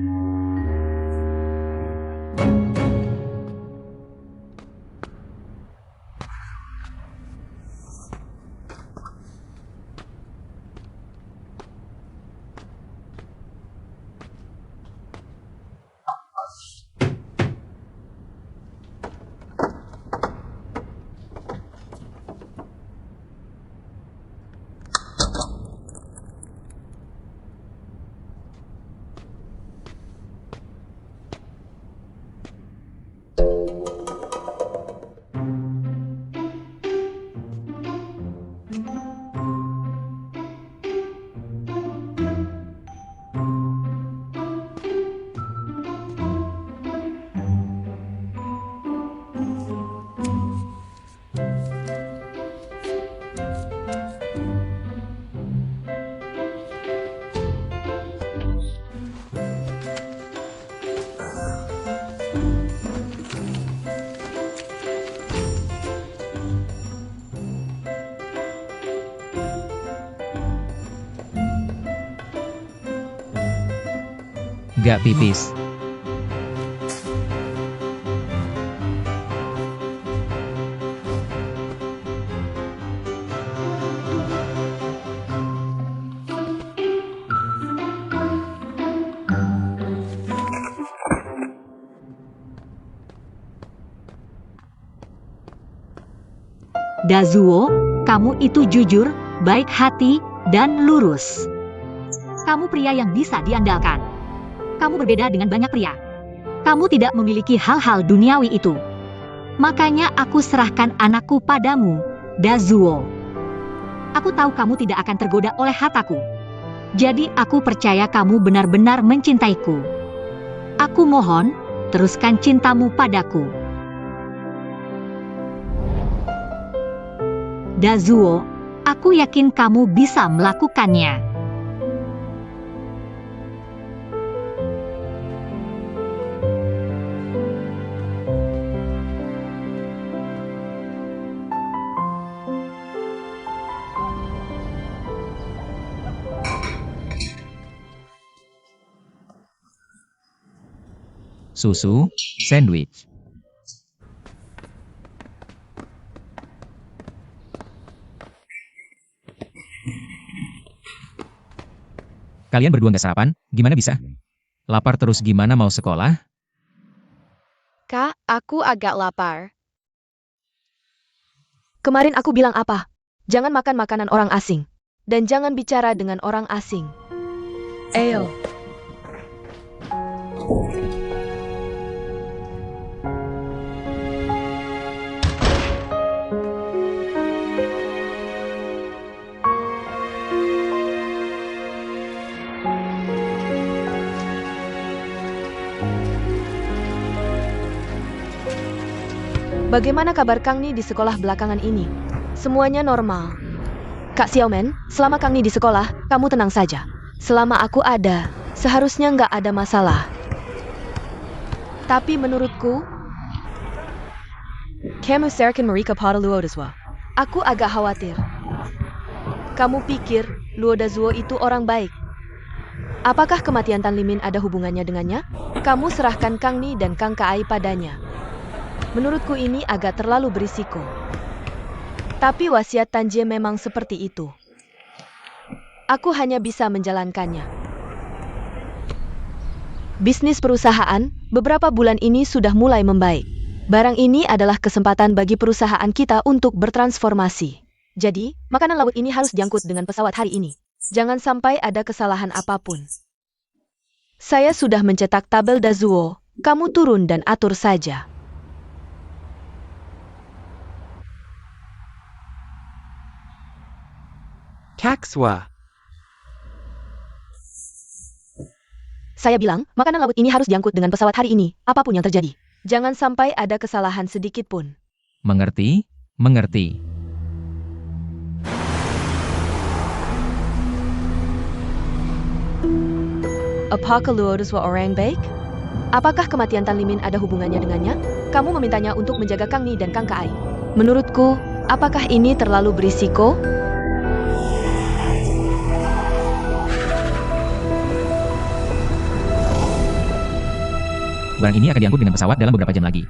Gak pipis. Dazuo, kamu itu jujur, baik hati, dan lurus. Kamu pria yang bisa diandalkan. Kamu berbeda dengan banyak pria. Kamu tidak memiliki hal-hal duniawi itu. Makanya aku serahkan anakku padamu, Dazuo. Aku tahu kamu tidak akan tergoda oleh hartaku. Jadi aku percaya kamu benar-benar mencintaiku. Aku mohon, teruskan cintamu padaku. Dazuo, aku yakin kamu bisa melakukannya. Susu, sandwich. Kalian berdua nggak sarapan? Gimana bisa? Lapar terus gimana mau sekolah? Kak, aku agak lapar. Kemarin aku bilang apa? Jangan makan makanan orang asing. Dan jangan bicara dengan orang asing. Ayo. Bagaimana kabar Kang Ni di sekolah belakangan ini? Semuanya normal. Kak Xiaomen, selama Kang Ni di sekolah, kamu tenang saja. Selama aku ada, seharusnya nggak ada masalah. Tapi menurutku, kamu serkan mereka pada Luodazwa. Aku agak khawatir. Kamu pikir Luodazwa itu orang baik? Apakah kematian Tan Limin ada hubungannya dengannya? Kamu serahkan Kang Ni dan Kang Kai padanya. Menurutku ini agak terlalu berisiko. Tapi wasiat Tan Jie memang seperti itu. Aku hanya bisa menjalankannya. Bisnis perusahaan beberapa bulan ini sudah mulai membaik. Barang ini adalah kesempatan bagi perusahaan kita untuk bertransformasi. Jadi, makanan laut ini harus diangkut dengan pesawat hari ini. Jangan sampai ada kesalahan apapun. Saya sudah mencetak tabel Dazuo. Kamu turun dan atur saja. Kakswa. Saya bilang, makanan laut ini harus diangkut dengan pesawat hari ini, apapun yang terjadi. Jangan sampai ada kesalahan sedikit pun. Mengerti? Mengerti. Apakah Luodazwa orang baik? Apakah kematian Tan Limin ada hubungannya dengannya? Kamu memintanya untuk menjaga Kang Ni dan Kang Kai. Menurutku, apakah ini terlalu berisiko? Barang ini akan diangkut dengan pesawat dalam beberapa jam lagi.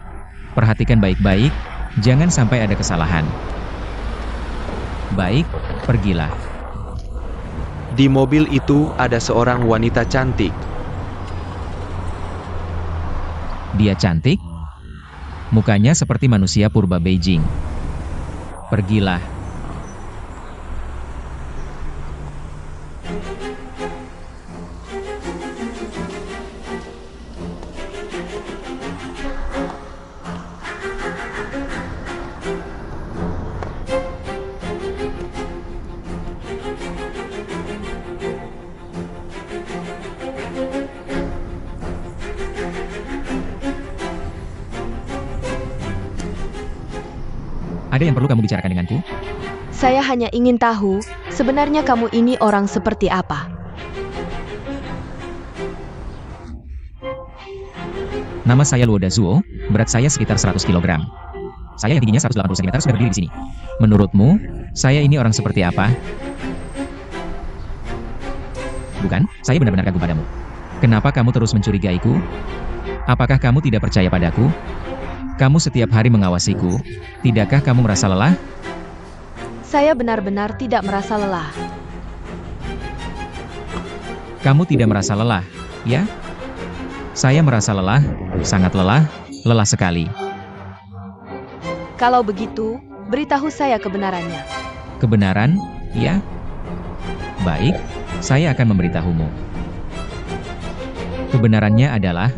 Perhatikan baik-baik, jangan sampai ada kesalahan. Baik, pergilah. Di mobil itu ada seorang wanita cantik. Dia cantik. Mukanya seperti manusia purba Beijing. Pergilah. Ada yang perlu kamu bicarakan denganku? Saya hanya ingin tahu, sebenarnya kamu ini orang seperti apa? Nama saya Luodazhuo, berat saya sekitar 100 kg. Saya yang tingginya 180 cm sudah berdiri di sini. Menurutmu, saya ini orang seperti apa? Bukan, saya benar-benar kagum padamu. Kenapa kamu terus mencurigaiku? Apakah kamu tidak percaya padaku? Kamu setiap hari mengawasiku. Tidakkah kamu merasa lelah? Saya benar-benar tidak merasa lelah. Kamu tidak merasa lelah, ya? Saya merasa lelah, sangat lelah, lelah sekali. Kalau begitu, beritahu saya kebenarannya. Kebenaran, ya? Baik, saya akan memberitahumu. Kebenarannya adalah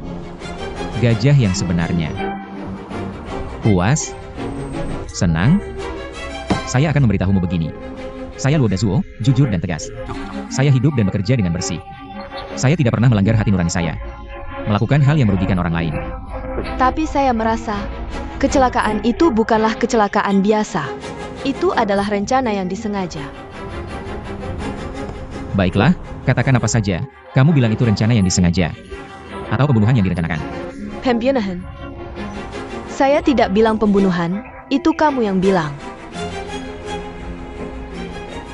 gajah yang sebenarnya. Puas? Senang? Saya akan memberitahumu begini. Saya Luodazhuo, jujur dan tegas. Saya hidup dan bekerja dengan bersih. Saya tidak pernah melanggar hati nurani saya. Melakukan hal yang merugikan orang lain. Tapi saya merasa, kecelakaan itu bukanlah kecelakaan biasa. Itu adalah rencana yang disengaja. Baiklah, katakan apa saja. Kamu bilang itu rencana yang disengaja. Atau pembunuhan yang direncanakan. Pembunuhan. Saya tidak bilang pembunuhan, itu kamu yang bilang.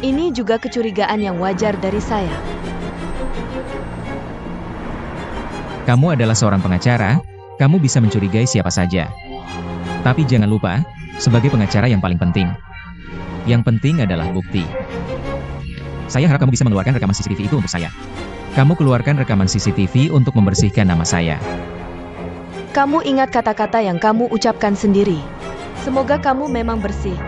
Ini juga kecurigaan yang wajar dari saya. Kamu adalah seorang pengacara, kamu bisa mencurigai siapa saja. Tapi jangan lupa, sebagai pengacara yang paling penting. Yang penting adalah bukti. Saya harap kamu bisa mengeluarkan rekaman CCTV itu untuk saya. Kamu keluarkan rekaman CCTV untuk membersihkan nama saya. Kamu ingat kata-kata yang kamu ucapkan sendiri. Semoga kamu memang bersih.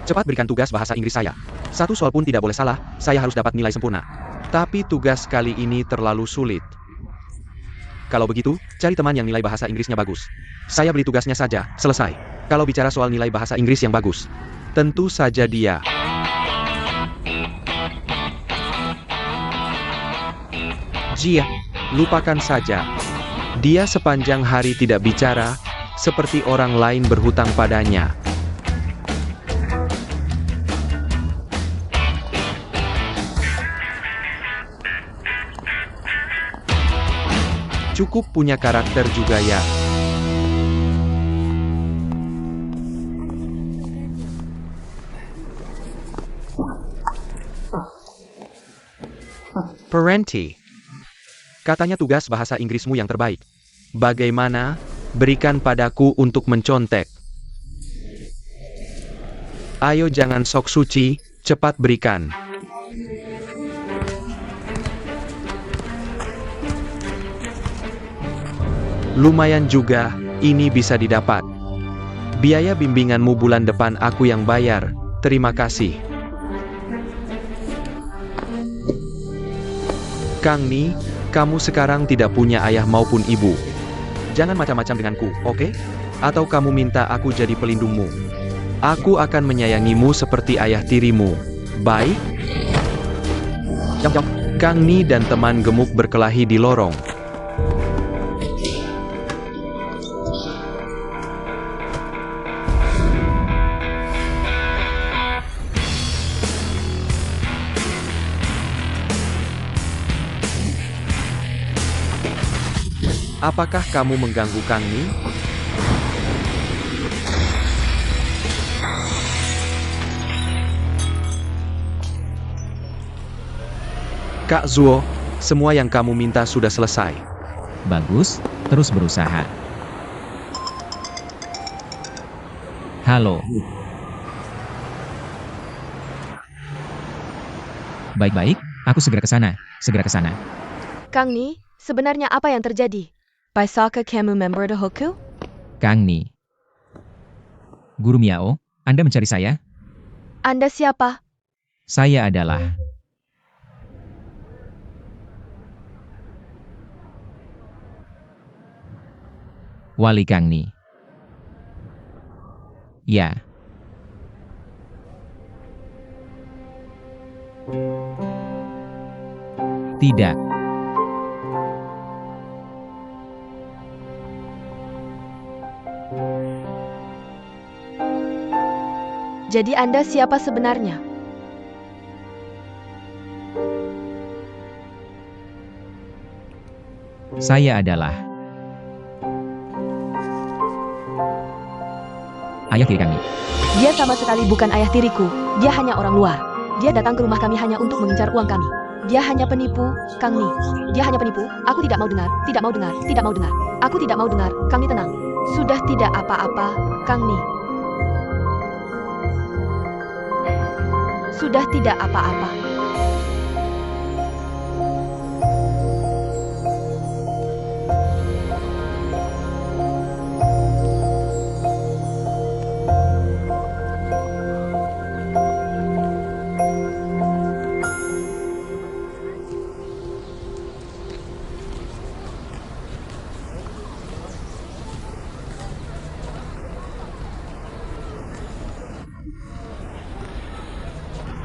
Cepat berikan tugas bahasa Inggris saya. Satu soal pun tidak boleh salah, saya harus dapat nilai sempurna. Tapi tugas kali ini terlalu sulit. Kalau begitu, cari teman yang nilai bahasa Inggrisnya bagus. Saya beri tugasnya saja, selesai. Kalau bicara soal nilai bahasa Inggris yang bagus, tentu saja dia. Jia, lupakan saja. Dia sepanjang hari tidak bicara, seperti orang lain berhutang padanya. Cukup punya karakter juga ya. Parenti. Katanya tugas bahasa Inggrismu yang terbaik. Bagaimana? Berikan padaku untuk mencontek. Ayo jangan sok suci, cepat berikan. Lumayan juga, ini bisa didapat. Biaya bimbinganmu bulan depan aku yang bayar, terima kasih. Kang Ni, kamu sekarang tidak punya ayah maupun ibu. Jangan macam-macam denganku, oke? Atau kamu minta aku jadi pelindungmu. Aku akan menyayangimu seperti ayah tirimu. Baik? Kang Ni dan teman gemuk berkelahi di lorong. Apakah kamu mengganggu Kang Ni? Kak Zuo, semua yang kamu minta sudah selesai. Bagus, terus berusaha. Halo. Baik-baik, aku segera ke sana. Segera ke sana. Kang Ni, sebenarnya apa yang terjadi? Bisakah kamu member the Hoku? Kang Ni. Guru Miao, Anda mencari saya? Anda siapa? Saya adalah... Wali Kang Ni. Ya. Tidak. Jadi Anda siapa sebenarnya? Saya adalah... ayah tiri Kang Ni. Dia sama sekali bukan ayah tiriku. Dia hanya orang luar. Dia datang ke rumah kami hanya untuk mengincar uang kami. Dia hanya penipu, Kang Ni. Dia hanya penipu. Aku tidak mau dengar, tidak mau dengar, tidak mau dengar. Aku tidak mau dengar. Kang Ni tenang. Sudah tidak apa-apa, Kang Ni. Sudah tidak apa-apa.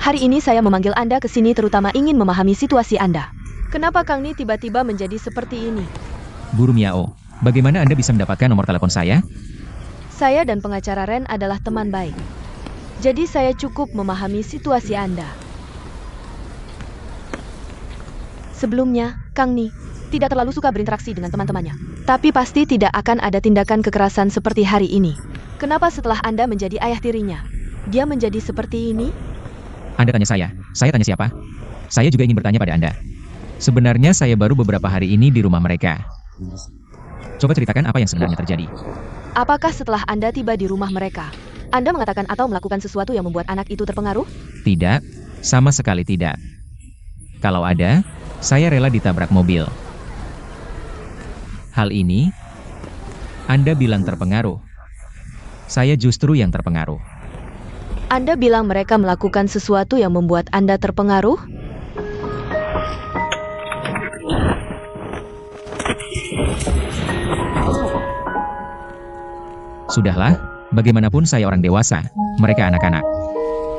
Hari ini saya memanggil Anda ke sini terutama ingin memahami situasi Anda. Kenapa Kang Ni tiba-tiba menjadi seperti ini? Guru Miao, bagaimana Anda bisa mendapatkan nomor telepon saya? Saya dan pengacara Ren adalah teman baik. Jadi saya cukup memahami situasi Anda. Sebelumnya, Kang Ni tidak terlalu suka berinteraksi dengan teman-temannya. Tapi pasti tidak akan ada tindakan kekerasan seperti hari ini. Kenapa setelah Anda menjadi ayah tirinya, dia menjadi seperti ini? Anda tanya saya tanya siapa? Saya juga ingin bertanya pada Anda. Sebenarnya saya baru beberapa hari ini di rumah mereka. Coba ceritakan apa yang sebenarnya terjadi. Apakah setelah Anda tiba di rumah mereka, Anda mengatakan atau melakukan sesuatu yang membuat anak itu terpengaruh? Tidak, sama sekali tidak. Kalau ada, saya rela ditabrak mobil. Hal ini, Anda bilang terpengaruh. Saya justru yang terpengaruh. Anda bilang mereka melakukan sesuatu yang membuat Anda terpengaruh? Sudahlah, bagaimanapun saya orang dewasa, mereka anak-anak.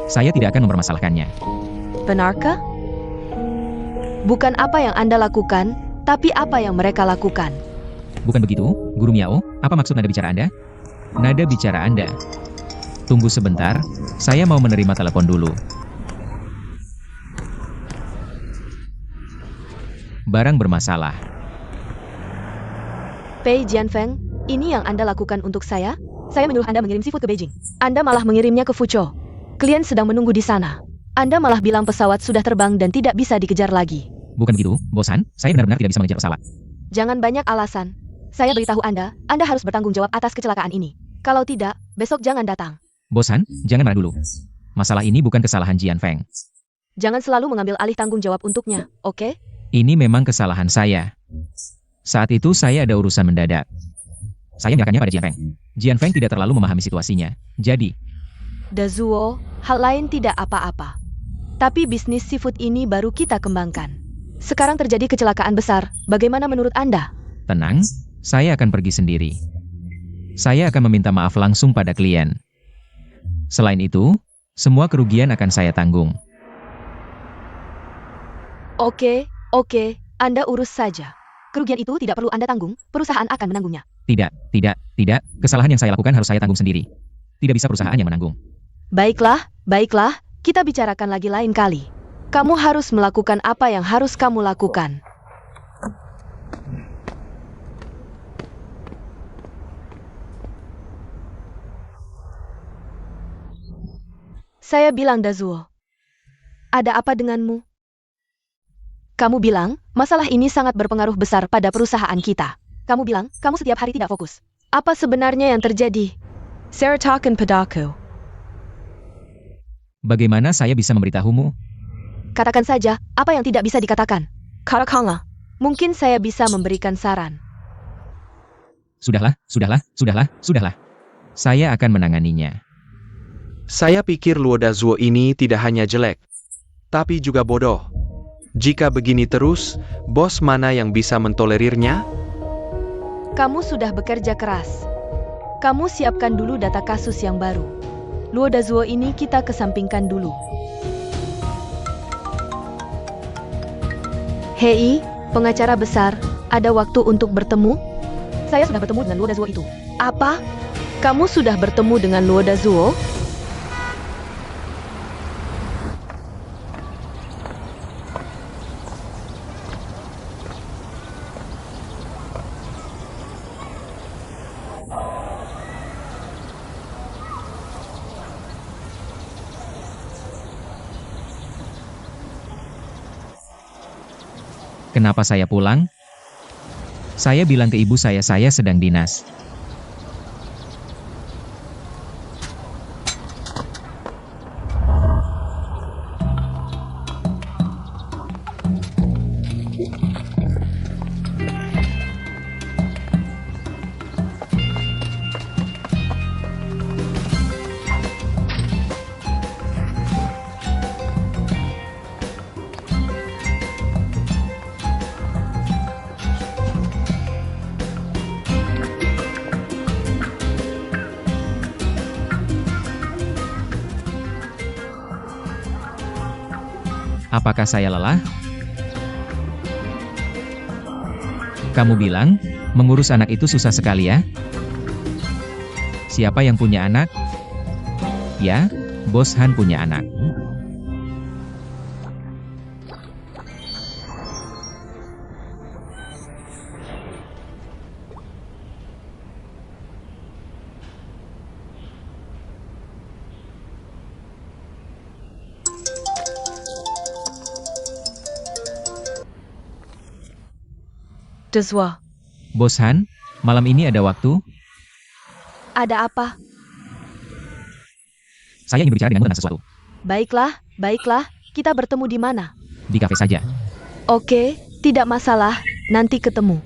Saya tidak akan mempermasalahkannya. Benarkah? Bukan apa yang Anda lakukan, tapi apa yang mereka lakukan. Bukan begitu, Guru Miao? Apa maksud nada bicara Anda? Nada bicara Anda. Tunggu sebentar, saya mau menerima telepon dulu. Barang bermasalah. Pei Jianfeng, ini yang Anda lakukan untuk saya? Saya menyuruh Anda mengirim seafood ke Beijing. Anda malah mengirimnya ke Fuzhou. Klien sedang menunggu di sana. Anda malah bilang pesawat sudah terbang dan tidak bisa dikejar lagi. Bukan begitu, Bos Han, saya benar-benar tidak bisa mengejar pesawat. Jangan banyak alasan. Saya beritahu Anda harus bertanggung jawab atas kecelakaan ini. Kalau tidak, besok jangan datang. Bos Han, jangan marah dulu. Masalah ini bukan kesalahan Jianfeng. Jangan selalu mengambil alih tanggung jawab untuknya, oke? Ini memang kesalahan saya. Saat itu saya ada urusan mendadak. Saya menyerahkannya pada Jianfeng. Jianfeng tidak terlalu memahami situasinya. Jadi, Dazuo, hal lain tidak apa-apa. Tapi bisnis seafood ini baru kita kembangkan. Sekarang terjadi kecelakaan besar, bagaimana menurut Anda? tenang, saya akan pergi sendiri. Saya akan meminta maaf langsung pada klien. Selain itu, semua kerugian akan saya tanggung. Oke, Anda urus saja. Kerugian itu tidak perlu Anda tanggung, perusahaan akan menanggungnya. Tidak. Kesalahan yang saya lakukan harus saya tanggung sendiri. Tidak bisa perusahaan yang menanggung. Baiklah, kita bicarakan lagi lain kali. Kamu harus melakukan apa yang harus kamu lakukan. Saya bilang Dazuo. Ada apa denganmu? Kamu bilang, masalah ini sangat berpengaruh besar pada perusahaan kita. Kamu bilang, kamu setiap hari tidak fokus. Apa sebenarnya yang terjadi? Seratakan padaku. Bagaimana saya bisa memberitahumu? Katakan saja, apa yang tidak bisa dikatakan. Katakanlah. Mungkin saya bisa memberikan saran. Sudahlah. Saya akan menanganinya. Saya pikir Luo Dazuo ini tidak hanya jelek, tapi juga bodoh. Jika begini terus, bos mana yang bisa mentolerirnya? Kamu sudah bekerja keras. Kamu siapkan dulu data kasus yang baru. Luo Dazuo ini kita kesampingkan dulu. Hei, pengacara besar, ada waktu untuk bertemu? Saya sudah bertemu dengan Luo Dazuo itu. Apa? Kamu sudah bertemu dengan Luo Dazuo? Kenapa saya pulang? Saya bilang ke ibu saya sedang dinas. Apakah saya lelah? Kamu bilang, mengurus anak itu susah sekali ya? Siapa yang punya anak? Ya, Bos Han punya anak. Deswa, Bos Han, malam ini ada waktu? ada apa? Saya ingin berbicara denganmu tentang sesuatu. Baiklah, baiklah, kita bertemu di mana? Di kafe saja. Oke, tidak masalah, nanti ketemu.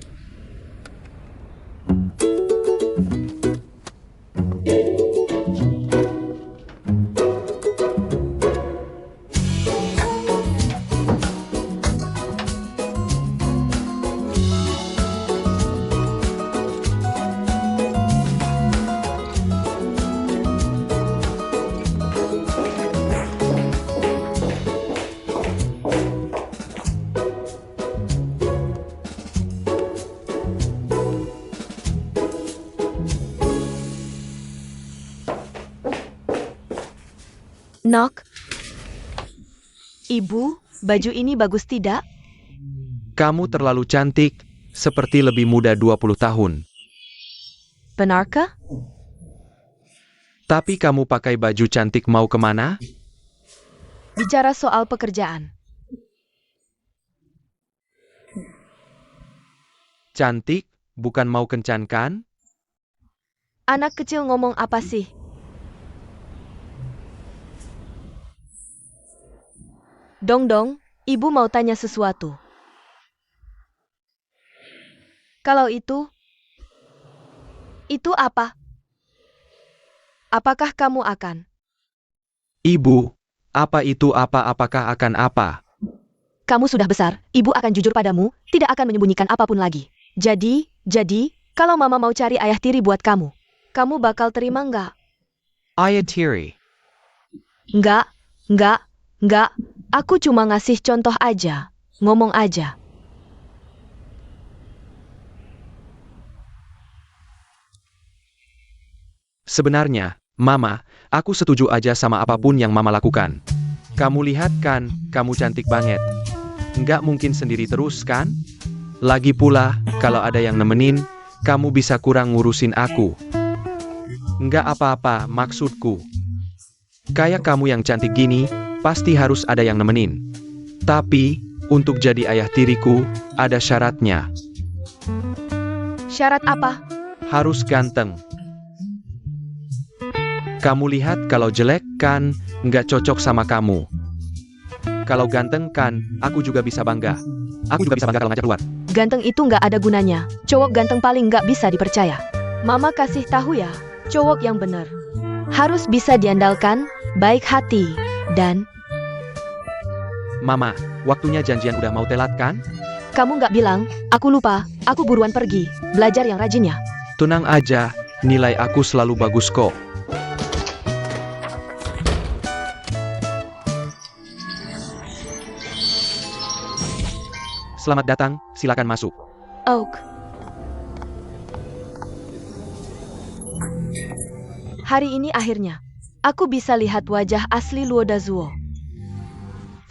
Nok. Ibu, baju ini bagus tidak? Kamu terlalu cantik, seperti lebih muda 20 tahun. Benarkah? Tapi kamu pakai baju cantik mau kemana? Bicara soal pekerjaan. Cantik, bukan mau kencan kan? Anak kecil ngomong apa sih? Dong, ibu mau tanya sesuatu. Kalau itu apa? Apakah kamu akan? Ibu, apa itu apakah akan apa? Kamu sudah besar, ibu akan jujur padamu, tidak akan menyembunyikan apapun lagi. Jadi, kalau mama mau cari ayah tiri buat kamu, kamu bakal terima nggak? Ayah tiri. Nggak. Aku cuma ngasih contoh aja, ngomong aja. Sebenarnya, Mama, aku setuju aja sama apapun yang Mama lakukan. Kamu lihat kan, kamu cantik banget. Nggak mungkin sendiri terus kan? Lagi pula, kalau ada yang nemenin, kamu bisa kurang ngurusin aku. Nggak apa-apa, maksudku. Kayak kamu yang cantik gini, pasti harus ada yang nemenin. Tapi, untuk jadi ayah tiriku, ada syaratnya. Syarat apa? Harus ganteng. Kamu lihat kalau jelek kan, nggak cocok sama kamu. Kalau ganteng kan, aku juga bisa bangga. Aku juga bisa bangga kalau ngajak keluar. Ganteng itu nggak ada gunanya. Cowok ganteng paling nggak bisa dipercaya. Mama kasih tahu ya, cowok yang bener harus bisa diandalkan, baik hati, dan... Mama, waktunya janjian udah mau telat kan? Kamu nggak bilang, aku lupa, aku buruan pergi, belajar yang rajin ya. Tenang aja, nilai aku selalu bagus kok. Selamat datang, silakan masuk. Oak. Hari ini akhirnya, aku bisa lihat wajah asli Luo Dazuo.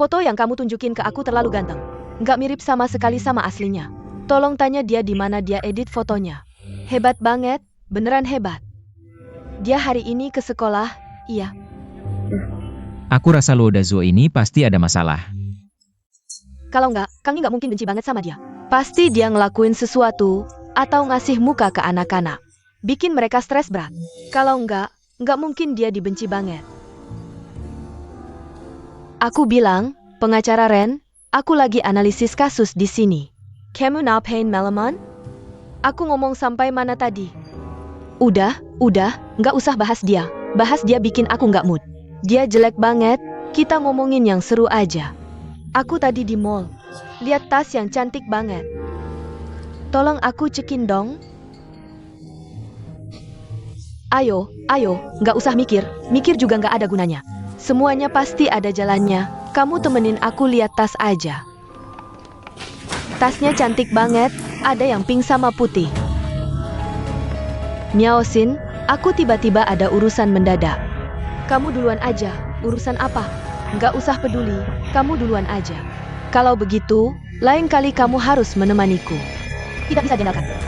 Foto yang kamu tunjukin ke aku terlalu ganteng. Nggak mirip sama sekali sama aslinya. Tolong tanya dia di mana dia edit fotonya. Hebat banget, beneran hebat. Dia hari ini ke sekolah, iya. Aku rasa Luo Dazuo ini pasti ada masalah. Kalau nggak, Kang nggak mungkin benci banget sama dia. Pasti dia ngelakuin sesuatu, atau ngasih muka ke anak-anak. Bikin mereka stres berat. Kalau nggak mungkin dia dibenci banget. Aku bilang, pengacara Ren, aku lagi analisis kasus di sini. Kamu ngapain Melamon? Aku ngomong sampai mana tadi? Udah, nggak usah bahas dia. Bahas dia bikin aku nggak mood. Dia jelek banget, kita ngomongin yang seru aja. Aku tadi di mall, lihat tas yang cantik banget. Tolong aku cekin dong. Ayo, nggak usah mikir juga nggak ada gunanya. Semuanya pasti ada jalannya, kamu temenin aku lihat tas aja. Tasnya cantik banget, ada yang pink sama putih. Miao Sin, aku tiba-tiba ada urusan mendadak. Kamu duluan aja, urusan apa? Nggak usah peduli, kamu duluan aja. Kalau begitu, lain kali kamu harus menemaniku. Tidak bisa diandalkan.